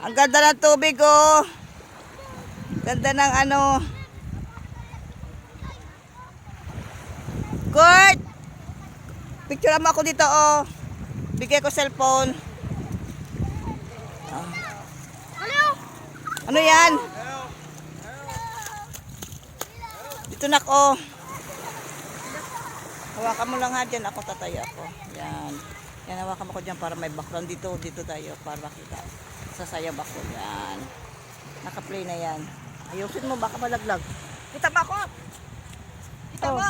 Ang ganda ng tubig, oh. Ganda ng ano. Kurt! Picture mo ako dito, oh. Bigay ko cellphone. Oh. Ano yan? Dito na ako. Hawakan mo lang ha dyan. Ako tatayo ako. Yan. Yan, hawakan mo ko dyan para may background dito. Dito tayo para makita. Sasayab ako. Yan. Naka-play na yan. Ayusin mo, baka malaglag. Kita ba ako? Kita ba?